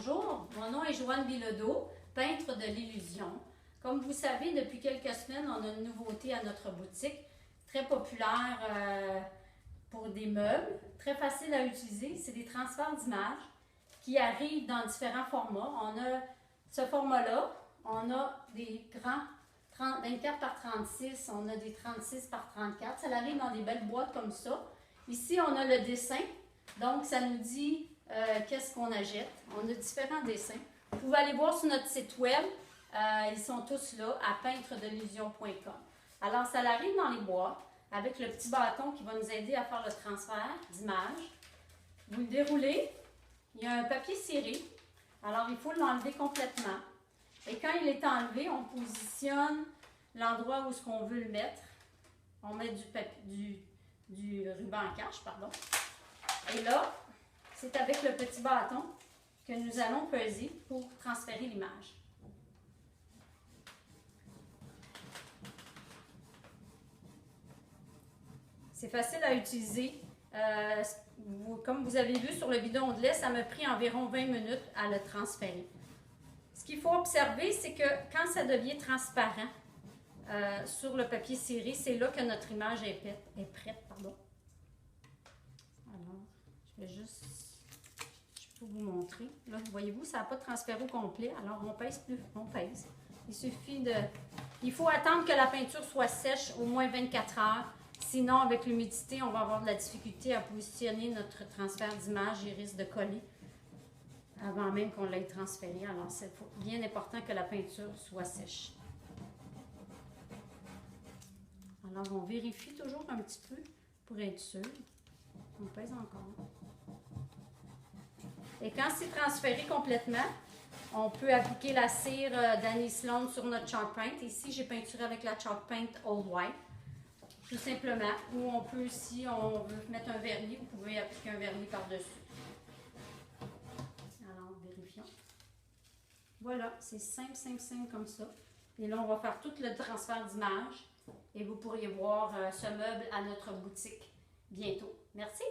Bonjour, mon nom est Joanne Bilodeau, peintre de l'illusion. Comme vous savez, depuis quelques semaines, on a une nouveauté à notre boutique, très populaire pour des meubles, très facile à utiliser. C'est des transferts d'images qui arrivent dans différents formats. On a ce format-là, on a des grands 24 par 36, on a des 36 par 34. Ça arrive dans des belles boîtes comme ça. Ici, on a le dessin, donc ça nous dit qu'est-ce qu'on achète. On a différents dessins. Vous pouvez aller voir sur notre site web. Ils sont tous là à peintredelillusion.com. Alors, ça arrive dans les boîtes avec le petit bâton qui va nous aider à faire le transfert d'image. Vous le déroulez. Il y a un papier ciré. Alors, il faut l'enlever complètement. Et quand il est enlevé, on positionne l'endroit où on veut le mettre. On met du ruban en cache, pardon. Et là, c'est avec le petit bâton que nous allons peser pour transférer l'image. C'est facile à utiliser. Comme vous avez vu sur le bidon de lait, ça m'a pris environ 20 minutes à le transférer. Ce qu'il faut observer, c'est que quand ça devient transparent sur le papier ciré, c'est là que notre image est prête. Pardon. Alors, je vais juste vous montrer. Là, voyez-vous, ça n'a pas transféré au complet. Alors, on pèse plus. On pèse. Il suffit de... Il faut attendre que la peinture soit sèche au moins 24 heures. Sinon, avec l'humidité, on va avoir de la difficulté à positionner notre transfert d'image. Il risque de coller avant même qu'on l'ait transféré. Alors, c'est bien important que la peinture soit sèche. Alors, on vérifie toujours un petit peu pour être sûr. On pèse encore. Et quand c'est transféré complètement, on peut appliquer la cire d'Annie Sloan sur notre chalk paint. Ici, j'ai peinturé avec la chalk paint Old White, tout simplement. Ou on peut, si on veut mettre un vernis, vous pouvez appliquer un vernis par-dessus. Alors, vérifions. Voilà, c'est simple, simple, simple comme ça. Et là, on va faire tout le transfert d'image. Et vous pourriez voir ce meuble à notre boutique bientôt. Merci!